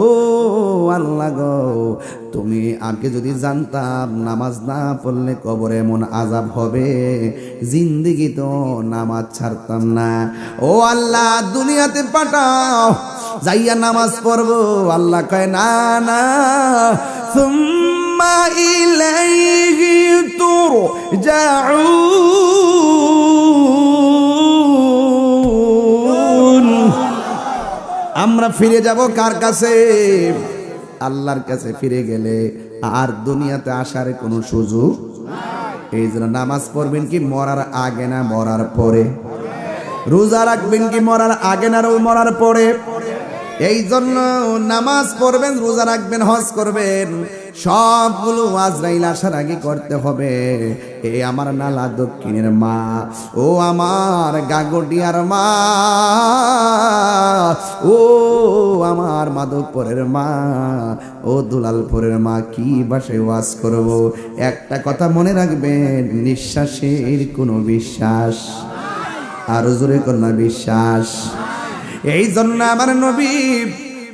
ও আল্লাহ গো, তুমি আগে যদি জানতাম নামাজ না পড়লে কবরে এমন আযাব হবে, জিন্দেগি তো নামাজ ছাড়তাম না। ও আল্লাহ দুনিয়াতে পাঠাও, যাইয়া নামাজ পড়বো। আল্লাহ কয় না না, সুম্মা ইলাইহি তুরজাউন। আমরা ফিরে যাব কার কাছে? আল্লাহর কাছে ফিরে গেলে আর দুনিয়াতে আসার কোনো সুযোগ। এই জন্য নামাজ পড়বেন কি মরার আগে না মরার পরে? রোজা রাখবেন কি মরার আগে না মরার পরে? এই জন্য নামাজ পড়বেন, রোজা রাখবেন, হজ করবেন, সবগুলো আজরাইল আসার আগে করতে হবে। এই আমার নালা দক্ষিণের মা, ও আমার গাগটিয়ার মা, ও আমার মাধবপুরের মা, ও দুলালপুরের মা, কি বাসে ওয়াজ করব? একটা কথা মনে রাখবেন, নিঃশ্বাসের কোনো বিশ্বাস, আরো জোরে করনা বিশ্বাস। এই জন্য আমার নবী,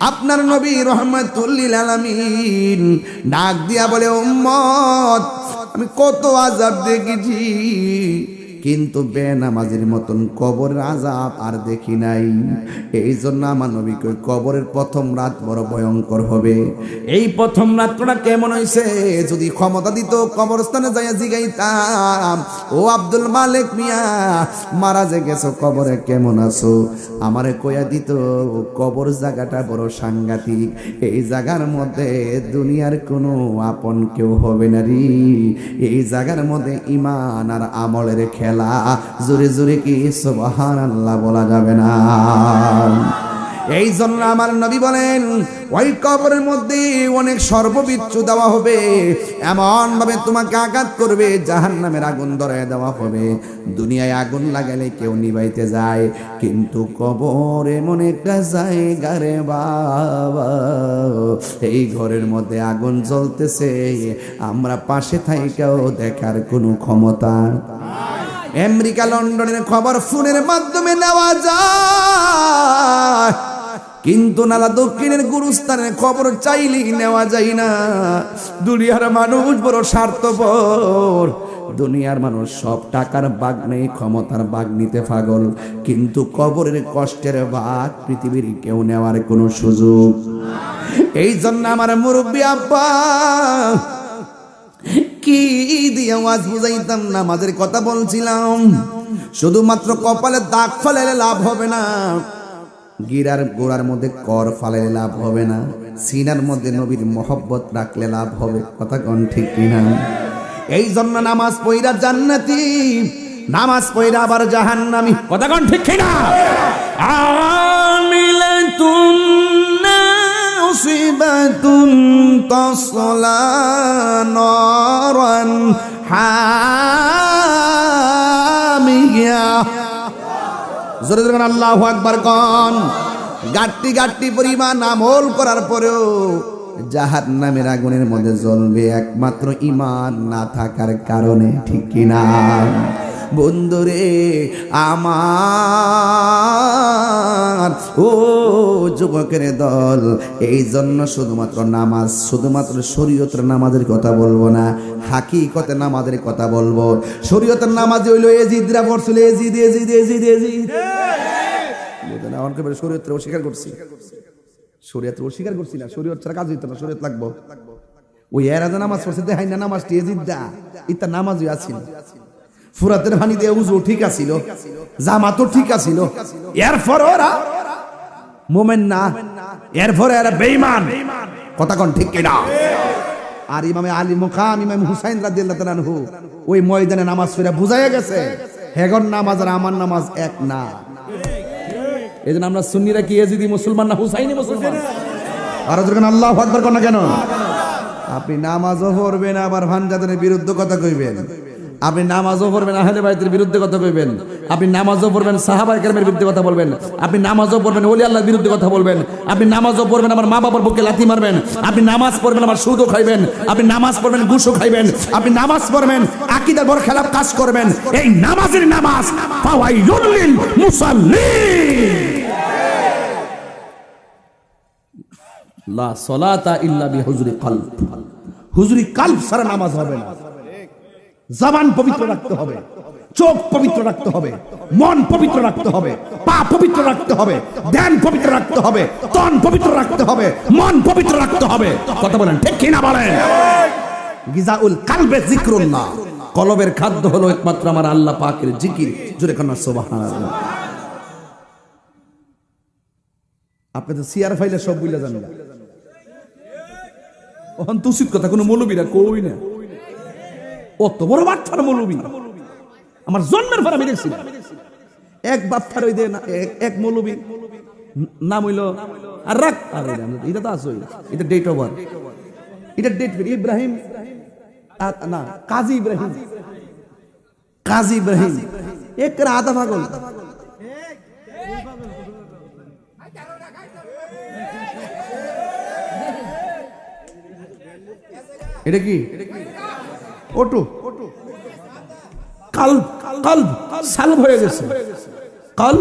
আপনার নবী রহমাতুল লিল আলামিন ডাক দিয়া বলে, উম্মত আমি কত আযাব দেখেছি, কিন্তু বেনামাজির মতন কবরের আযাব আর দেখি নাই। এই জন্য আমার নবী কই কবরের প্রথম রাত বড় ভয়ঙ্কর হবে। এই প্রথম রাতটা কেমন হইছে? যদি ক্ষমতা দিত কবরস্থানে যাইয়া জিগাইতাম, ও আব্দুল মালিক মিয়া, মারা যে গেছো, কবরে কেমন আছো? আমারে কইয়া দিত কবর জায়গাটা বড় সাংঘাতিক। এই জায়গার মধ্যে দুনিয়ার কোনো আপন কেউ হবে না রে। এই জায়গার মধ্যে ঈমান আর আমলের খেলা। জোরে জোরে কি সুবহানাল্লাহ বলা যাবে না? এই জন্য আমার নবী বলেন, ওই কবরের মধ্যে অনেক সর্ববিচ্ছু দেওয়া হবে, এমন ভাবে তোমাকে আঘাত করবে, জাহান্নামের আগুন ধরায় দেওয়া হবে। দুনিয়ায় আগুন লাগালে কেউ নিভাইতে যায়, কিন্তু কবর এমন একটা জায়গা রে বাবা, এই ঘরের মধ্যে আগুন জ্বলতেছে, আমরা পাশে থাইকাও দেখার কোনো ক্ষমতা। আমেরিকা লন্ডনের খবর ফোনের মাধ্যমে নেওয়া যায়, কিন্তু নালা দক্ষিণের গুরুস্থানের খবর চাইলেই নেওয়া যায় না। দুনিয়ার মানুষ বড় স্বার্থপর। দুনিয়ার মানুষ সব টাকার বাগ নেই, ক্ষমতার বাগ নিতে পাগল, কিন্তু কবরের কষ্টের ভাগ পৃথিবীর কেউ নেওয়ার কোনো সুযোগ। এই জন্য আমার মুরব্বী আব্বা কি দিয়ে ওয়াজ বুঝাইতাম, নামাজের কথা বলছিলাম। শুধুমাত্র কপালে দাগ ফেলালে লাভ হবে না, গিরার গোড়ার মধ্যে কর ফালাইলে লাভ হবে না, সিনার মধ্যে নবীর মহব্বত রাখলে লাভ হবে। কথা কোন ঠিক কিনা? এই জন্য নামাজ পড়া জান্নাতি, নামাজ পড়ে আবার জাহান্নামী। কথা কোন ঠিক কিনা? আমিলাতুন মুসিবাতুন তাসলা নারান হামিয়া। জোরে জোরে আল্লাহু আকবার কোন। গাট্টি গাট্টি পরিমাণ আমল করার পরেও জাহান্নামের আগুনের মধ্যে জ্বলবে একমাত্র ঈমান না থাকার কারণে, ঠিক কিনা বন্ধুরে আমার? ও যুবকের দল, এই জন্য শুধুমাত্র নামাজ, শুধুমাত্র শরীয়তের নামাজের কথা বলবো না, হাকিকতে নামাজের কথা বলবো। শরীয়তের নামাজ হইল এজিদরা পড়ছিল, এজিদ এজিদ এজিদ এজিদ। শরীয়তকে অস্বীকার করছি, শরীয়তকে অস্বীকার করছি না, শরীয়ত ছাড়া কাজ হইতো না, শরীয়ত লাগবো। ওই এরা যে নামাজ পড়ছে দেখাই না নামাজটি এজিদা, ইতা নামাজই আছিল। ফুরাতের পানি দিয়ে উজু ঠিক আছিল, জামাতও ঠিক আছিল, এরপর ওরা মোমেন না, এরপরে এরা বেঈমান। কথা কোন ঠিক কিনা? আর ইমামে আলী মুকাম ইমাম হুসাইন রাদিয়াল্লাহু তাআলা আনহু ওই ময়দানে নামাজ পড়ে বুঝাইয়া গেছে হেগর নামাজ আর আমার নামাজ এক না। এই জন্য আমরা সুন্নিরা কি এজিদি মুসলমান না হুসাইনি মুসলমান? আর যখন আল্লাহু আকবার কোন না কেন? আপনি নামাজও পড়বেন আবার ভানজাদের বিরুদ্ধে কথা কইবেন, আপনি নামাজও পড়বেন আহলে বাইতের বিরুদ্ধে কথা কইবেন, আপনি নামাজও পড়বেন সাহাবায়ে কেরামের বিরুদ্ধে কথা বলবেন, আপনি নামাজও পড়বেন ওলি আল্লাহর বিরুদ্ধে কথা বলবেন, আপনি নামাজও পড়বেন আমার মা বাবার বুকে লাথি মারবেন, আপনি নামাজ পড়বেন আমার সুদও খাইবেন, আপনি নামাজ পড়বেন ঘুষও খাইবেন, আপনি নামাজ পড়বেন আকীদার বরখেলাপ কাজ করবেন। এই নামাজের নামাজ ফাওয়াইলুল লিল মুসাল্লিন। লা সালাতা ইল্লা বিহুজুরি কলব। হুজুরি কলব ছাড়া নামাজ হবে না। জবান পবিত্র রাখতে হবে, চোখ পবিত্র রাখতে হবে, মন পবিত্র রাখতে হবে, পা পবিত্র রাখতে হবে, ধ্যান পবিত্র রাখতে হবে, তন পবিত্র রাখতে হবে, মন পবিত্র রাখতে হবে। কথা বলেন ঠিক কিনা বলেন? গিজাউল কালবে যিকরুল্লাহ, কলবের খাদ্য হলো একমাত্র আমার আল্লাহ পাকের জিকির। জোরে কান্না সুবহানাল্লাহ। আপনি তো সিয়ার ফাইলে সব বুঝলে জানেন, ওখান তুসিত কথা কোনো মৌলবীরা কই না, অত বড় বাচ্চার মৌলবী আমার জন্মের পর আমি দেখছি। এক বাচ্চার ওই এক মৌলবী নাম হইল আর রাখ, এটা তো আসই, এটা ডেট অফ বার্থ, এটা ডেট ইব্রাহিম না কাজী ইব্রাহিম, কাজী ইব্রাহিম এক আধা পাগল। এটা কি ওটু কাল কাল সালভ হয়ে গেছে, কাল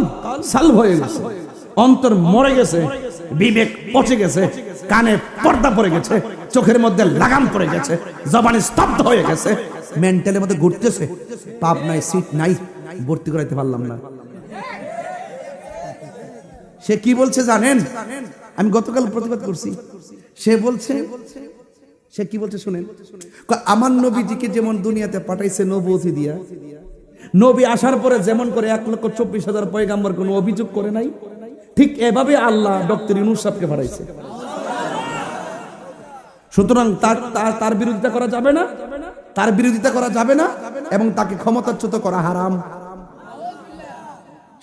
সালভ হয়ে গেছে, অন্তর মরে গেছে, বিবেক পচে গেছে, কানে পর্দা পড়ে গেছে, চোখের মধ্যে লাগাম পড়ে গেছে, জবানে স্তব্ধ হয়ে গেছে, মেন্টালের মধ্যে ঘুরতেছে, পাপ নাই সিট নাই, ভর্তি করাইতে পারলাম না। সে কি বলছে জানেন? আমি গতকাল প্রতিবাদ করছি। সে বলছে, সে কি বলছে শুনেন, আমার নবীজিকে যেমন দুনিয়াতে পাঠাইছে নবুয়তি দিয়া, নবী আসার পরে যেমন করে 1,24,000 পয়গাম্বর কোনো অভিযোগ করে নাই, ঠিক এভাবে আল্লাহ ডক্টর ইউনূস সাহেবকে পাঠাইছে। সুতরাং তার বিরোধিতা করা যাবে না, তার বিরোধিতা করা যাবে না, এবং তাকে ক্ষমতাচ্যুত করা হারাম।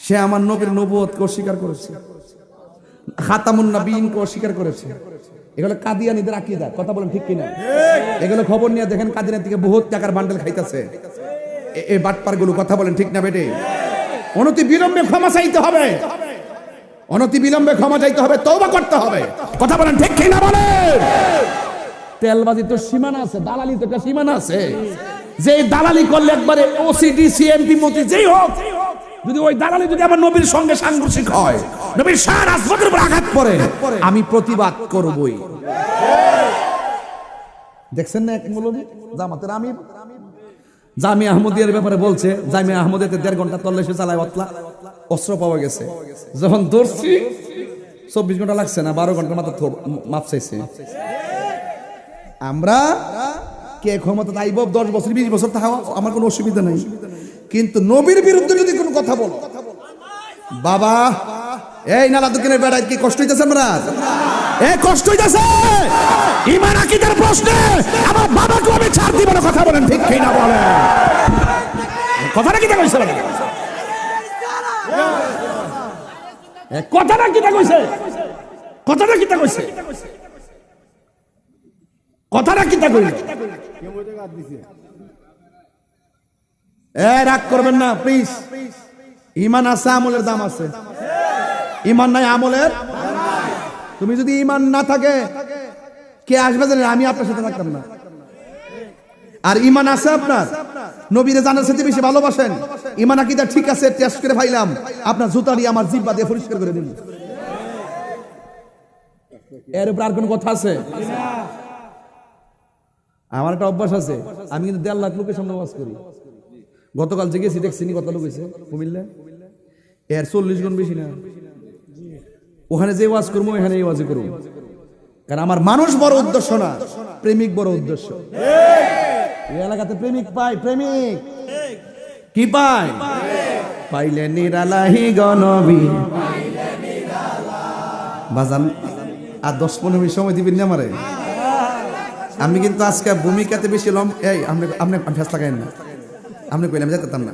সে আমার নবীর নবুয়তকে অস্বীকার করেছে, খাতামুন নবীনকে অস্বীকার করেছে। এগুলো কাদিয়ানীদের আকীদা। কথা বলেন ঠিক কিনা? এগুলো খবর নিয়ে দেখেন কাদিয়ানী থেকে বহুত টাকার বান্ডেল খাইতেছে এই বাটপার গুলো। কথা বলেন ঠিক না বেটে? অনতি বিলম্বে ক্ষমা চাইতে হবে, অনতি বিলম্বে ক্ষমা চাইতে হবে, তওবা করতে হবে। কথা বলেন ঠিক কিনা বলেন? তেলবাজি তো সীমানা আছে, দালালি তো একটা সীমানা আছে। যে দালালি করলে একবারে ওসিডি সিএমপি মন্ত্রী যেই হোক, যদি ওই দালালি যদি আমার নবীর সঙ্গে সাংঘর্ষিক হয়, নবীর শান আসবাদের উপর আঘাত পড়ে, আমি প্রতিবাদ করবই। দেখছেন না এক মৌলবী জামাতের আমির জামিয়া আহমদিয়ার ব্যাপারে বলছে, জামিয়া আহমদিয়াতে 1.5 ঘন্টা তল্লাশি চালায়, অস্ত্র পাওয়া গেছে। যখন ধরছি 24 ঘন্টা লাগছে না, 12 ঘন্টার মাত্র মাপ চাইছে। আমরা কে ক্ষমতা আইব 10 বছর 20 বছর তাহা আমার কোনো অসুবিধা নাই, কিন্তু নবীর বিরুদ্ধে যদি কোনো কথা বলো, বাবা এই নালা দোকানের বেড়ায় কি কষ্ট হইতেছে? আমরা কষ্ট হইতেছে ঈমান আকীদার প্রশ্নে আমার বাবাকে আমি ছাড় দিব না। কথা বলেন ঠিক কিনা বলেন? কথাটা কিটা কইছে কথাটা কিটা কইছে কথাটা কিটা কইছে কথাটা কিটা কইল রাগ করবেন না প্লিজ। ইমান আছে, আমলের দাম আছে। ইমান নাই, আমলের। তুমি যদি ইমান না থাকে কে আসবে জানেন? আমি আপনার সাথে থাকতাম না। আর ইমান আছে আপনার, নবীরে জানার সাথে বেশি ভালোবাসেন, ইমান আকীদা ঠিক আছে, টেস্ট করে ফাইলাম, আপনার জুতা দিয়ে আমার জিহ্বা দিয়ে পরিষ্কার করে দিন। এর উপর আর কোন কথা আছে? আমার একটা অভ্যাস আছে, আমি কিন্তু 1.5 লাখ লোকের সামনে ওয়াজ করি। গতকাল যে গেছি দেখছি কত লোক হয়েছে কুমিল্লা, এর 40 গুণ বেশি না। ওখানে যে ওয়াজ করবো এখানে এই ওয়াজে করবো, কারণ আমার মানুষ বড় উদ্দেশ্য না, প্রেমিক বড় উদ্দেশ্য। এই এলাকাতে প্রেমিক পাই, প্রেমিক কি পাই? পাইলে নিরালাহি গনবী বাজান। আর 10-15 মিনিট সময় দিবেন না আমারে? আমি কিন্তু আজকে ভূমিকাতে বেশি এই আপনি ফেস লাগাইন না, আপনি কইলাম যেতাম না।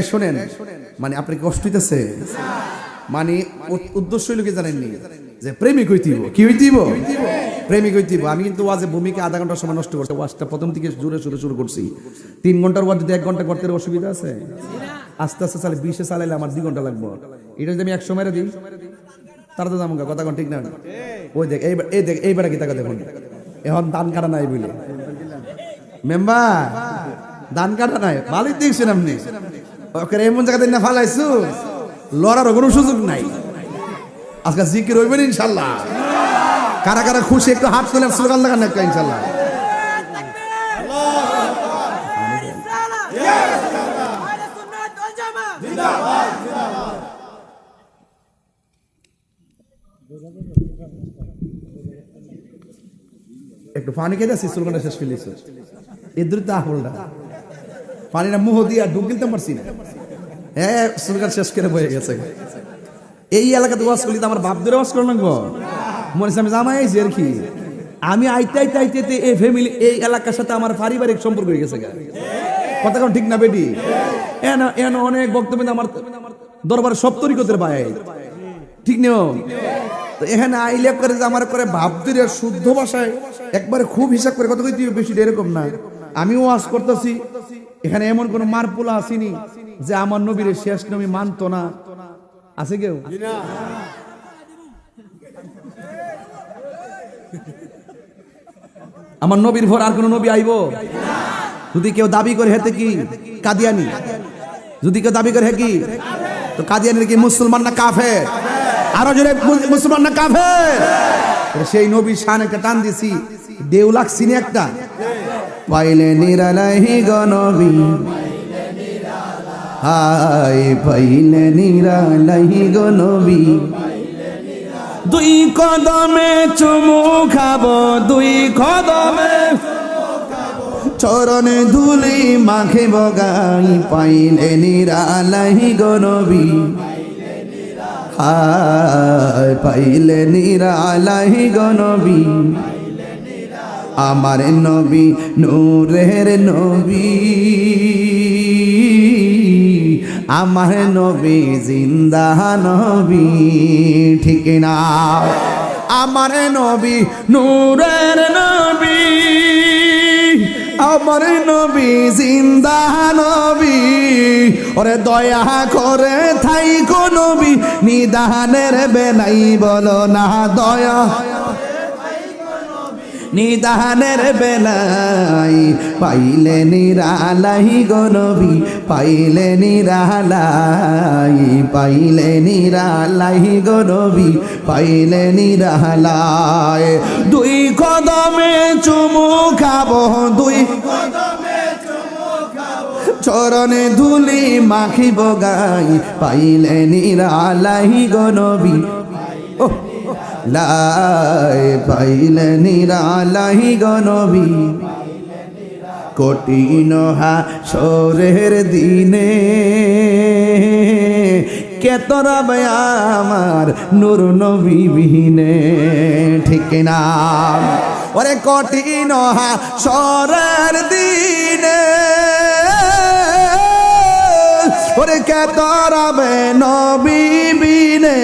শোনেন, মানে আপনি কষ্ট হইতেছে, মানে উদ্দেশ্য হইল কি জানেননি? যে প্রেমিক হইতিব। কি হইতিব? প্রেমিক হইতিব। আমি কিন্তু ওয়াজে ভূমিকা আধা ঘন্টার সময় নষ্ট করতে, ওয়াজটা প্রথম থেকে জোরে সুরে শুরু করছি। 3 ঘন্টার ওয়াজ যদি 1 ঘন্টা করতে অসুবিধা আছে? আস্তে আস্তে চালে 20-এ চালাইলে আমার 2 ঘন্টা লাগবে। এটা যদি আমি 100 মেরে দিই তারা তো জামুকা কথা কোন ঠিক না? ওই দেখ এইবার কি টাকা দেখুন, এখন দান কাটা নাই বুঝলে মেম্বার, দান কাটা নাই, ভালোই দেখছেন আপনি। ওকে এমন জায়গাতে না ফালাইছু, লড়ার কোনো সুযোগ নাই। আজকে জিকির হইবেন ইনশাল্লাহ। কারা কারা খুশি একটু হাত তুলে স্লোগান লাগান একটা ইনশাল্লাহ। একটু পানি খেয়েছি, স্লোগানটা শেষ করে দিয়েছে। এদের তো আহলটা পানিটা মুহ দিয়ে ডুব গিলতে পারছি না। হ্যাঁ, স্লোগান শেষ করে বয়ে গেছে। এই এলাকাতে ওয়াজ করলি তো আমার বাপ ধরে ওয়াজ করে লাগবো মনে হচ্ছে আমি জামাই আইছি আর কি। আমি আইতে এই ফ্যামিলি, এই এলাকার সাথে আমার পারিবারিক সম্পর্ক হয়ে গেছে। কথা কোন ঠিক না বেটি? এন অনেক বক্তব্য আমার দরবারে সব তরিকতের ভাই, ঠিক নেও তো এখানে আইলে করে যে আমার করে ভাব ধরে শুদ্ধ ভাষায় একবারে খুব হিসাব করে কথা কইতে বেশি এরকম না। আমিও ওয়াজ করতেছি, এখানে এমন কোন মারপোলা আসেনি যে আমার নবীর শেষ নবী মানতো না। আছে কেউ? আমার নবীর পর আর কোন নবী আইব? যদি কেউ দাবি করে হেতে কি কাদিয়ানি, যদি কেউ দাবি করে হে কি, তো কাদিয়ানি কি মুসলমান না কাফের? আরো জোরে মুসলমান না কাফের? সেই নবীর শান একটা টান দিছি, দেউ লাগছি না একটা। পাইলে নিরালাহি গনবী, হাই পাইলে নিরালাহি গনবী। 2 কদমে চুমু খাবো, 2 কদমে চরণে ধুলি মাখিব গাই। পাইলে নিরালাহি গনবী, হাই পাইলে নিরালাহি গনবী। আমার নবী নূরের নবী, আমার নবী জিন্দা নবী, ঠিক না? আমার নবী নূরের নবী, আমার নবী জিন্দা নবী। ওরে দয়া করে থাইকো নবী, নিদানের বেলাই বলো না দয়া, নিদানের বেলাই। পাইলে নিরালাই গনবী, পাইলে নিরালাই, পাইলে নিরালাই গনবী, পাইলে নিরালাই। 2 কদমে চুমু খাবো, 2 কদমে চুমু খাবো, চরণে ধুলি মাখিব গাই। পাইলে নিরালাই গনবী, ও লাই পাইলে নিরালাই গনবী। কঠিন হাসরের দিনে কে তরাবে আমার নূর নবী বিহীনে, ঠিক না? ওরে কঠিন হাসরের দিনে ওরে কে তরাবে নবী বিনে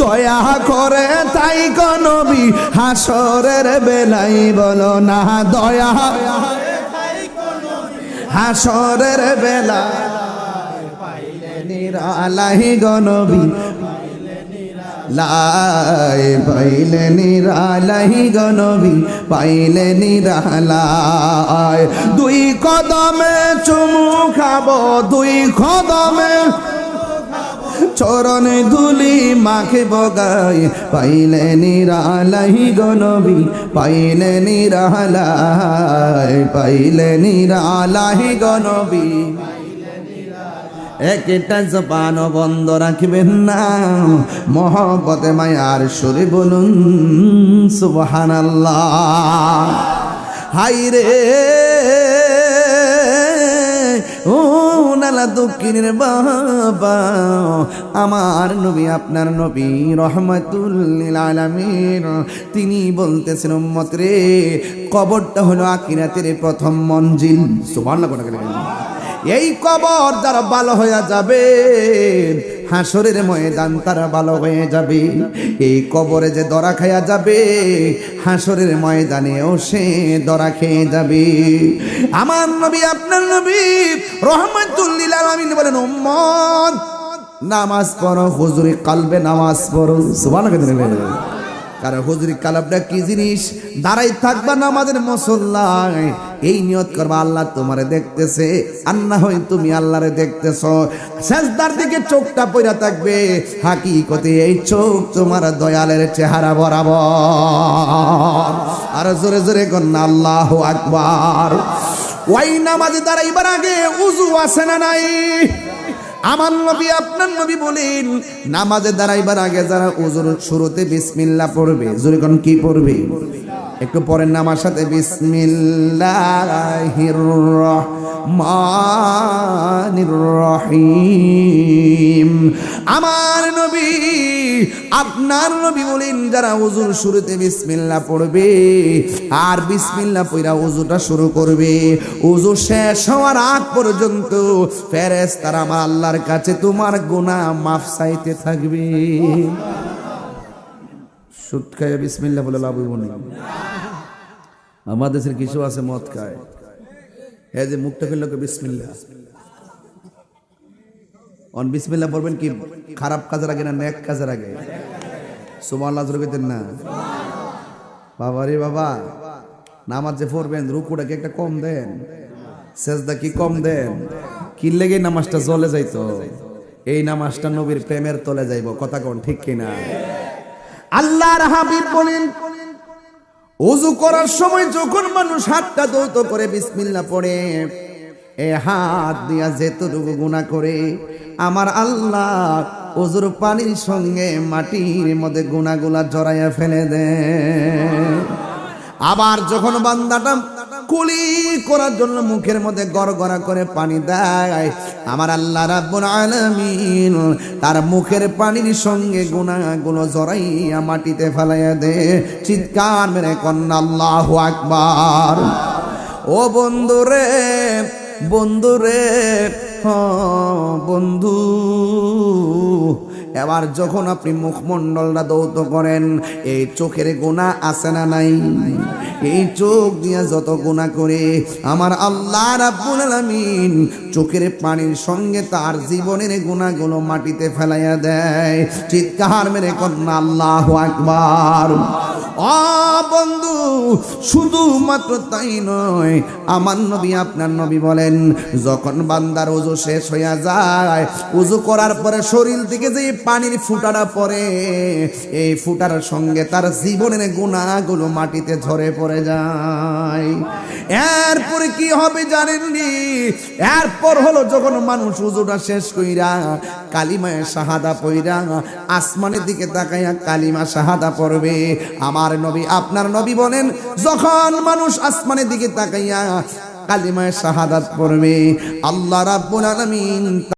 দয়া করে তাই গো নবী হাসরের বেলাই বলো না দয়া হাসরের বেলা পাইলে নিরালাই গো নবী লাই পাইলে নিরালাই গো নবী পাইলে নিরালাই দুই কদমে চুমু খাবো দুই কদমে চরণ ধুলি মাখে বগাই পাইলে নিরালাই গো নবী পাইলে নিরালাই পাইলে নিরালাই গো নবী একটা জবান বন্ধ রাখবেন না মহব্বতে মায়ার সুরে বলুন সুবহানাল্লাহ হাই রে ও নালা দক্ষিণের বাবা আমার নবী আপনার নবী রহমাতুল লিল আলামিন তিনি বলতেছেন উম্মত রে কবরটা হলো আখিরাতের প্রথম মঞ্জিল সুবহানাল্লাহ এই কবর যারা ভালো হয়ে যাবে হাসরের ময়দান তারা ভালো হয়ে যাবে এই কবরে যে দরা খায়া যাবে হাসরের ময়দানেও সে দরা খেয়ে যাবে আমার নবী আপনার নবী রহমাতুল লিল আলামিন বলেন উম্মত নামাজ পড়ো হুজুরি কালবে নামাজ পড়ো সুবহানাল্লাহ কারণ হুজুরি কালাবটা কি জিনিস দাঁড়াই থাকবা নামাজের মুসল্লায় এই নিয়ত করবা আল্লাহ তোমারে দেখতেছে আর না হয় তুমি আল্লাহরে দেখতেছো সেজদার দিকে চোখটা পইরা থাকবে হাকিকতে এই চোখ তোমার দয়ালের চেহারা বরাবর আর জোরে জোরে কন্না আল্লাহু আকবার ওই নামাজে দাঁড়াইবার আগে উযু আছে না নাই আমার নবী আপনার নবী বলেন নামাজে দাঁড়াইবার আগে যারা ওযুর শুরুতে বিসমিল্লাহ পড়বে জোরে কোন কি পড়বে একটু পরের নামার সাথে বিসমিল্লাহির রহমানির রহিম আমার নবী আপনার নবী বলেন যারা ওযুর শুরুতে বিসমিল্লাহ পড়বে আর বিসমিল্লাহ পড়া ওযুটা শুরু করবে ওযু শেষ হওয়ার আগ পর্যন্ত ফেরেশতারা আমার আল্লাহর কাছে তোমার গুনাহ মাফ চাইতে থাকবে সুদ খায় বিসমিল্লাহ বলে লাভ হইব না আমাদের দেশের কিছু আছে মদ খায় এই যে মুখটা খুললো বিসমিল্লাহ অন বিসমিল্লাহ বলবেন কি খারাপ কাজের আগে না নেক কাজের আগে সুবহানাল্লাহ জোরে কইতেন না বাবা রে বাবা নামাজ যে পড়বেন রুকুটা কি একটা কম দেন সেজদা কি কম দেন কি লেগে নামাজটা চলে যাইতো এই নামাজটা নবীর প্রেমের তলে যাইব কথা কোন ঠিক কিনা আল্লাহর হাবিব বলেন ওযু করার সময় যখন মানুষ হাতটা দৌত করে বিসমিল্লাহ পড়ে এই হাত দিয়া যেতটুকু গুনাহ করে আমার আল্লাহ ওযুর পানির সঙ্গে মাটির মধ্যে গুনাহগুলা জড়াইয়া ফেলে দেয় আবার যখন বান্দাটা কুলি করার জন্য মুখের মধ্যে গড়গড়া করে পানি দেয় আমার আল্লাহ রাব্বুল আলামিন তার মুখের পানির সঙ্গে গুনাহগুলো জড়াইয়া মাটিতে ফেলাইয়া দেয় চিৎকার মেরে কন্না আল্লাহু আকবার ও বন্ধুরে বন্ধুরে বন্ধু এবার যখন আপনি মুখমণ্ডলটা দৌত করেন এই চোখের গুনাহ আছে না নাই এই চোখ দিয়ে যত গুনাহ করে আমার আল্লাহ রাব্বুল আলামিন চোখের পানির সঙ্গে তার জীবনের গুনাহগুলো মাটিতে ফেলাইয়া দেয় চিৎকার মেরে কন্না আল্লাহু আকবার ও বন্ধু শুধুমাত্র তাই নয় আমার নবী আপনার নবী বলেন যখন বান্দার ওযু শেষ হইয়া যায় ওযু করার পরে শরীর থেকে যে পানির ফুটাটা পড়ে এই ফুটার সঙ্গে তার জীবনের গুনাহগুলো মাটিতে ঝরে পড়ে যায় এরপরে কি হবে জানেননি এরপর হলো যখন মানুষ ওযুটা শেষ কইরা কালিমায়ে শাহাদা পড়া আসমানের দিকে তাকাইয়া কালিমা শাহাদা পড়বে আমার নবী আপনার নবী বলেন যখন মানুষ আসমানের দিকে তাকাইয়া কালিমায়ে শাহাদাত পড়বে আল্লাহ রাব্বুল আলামিন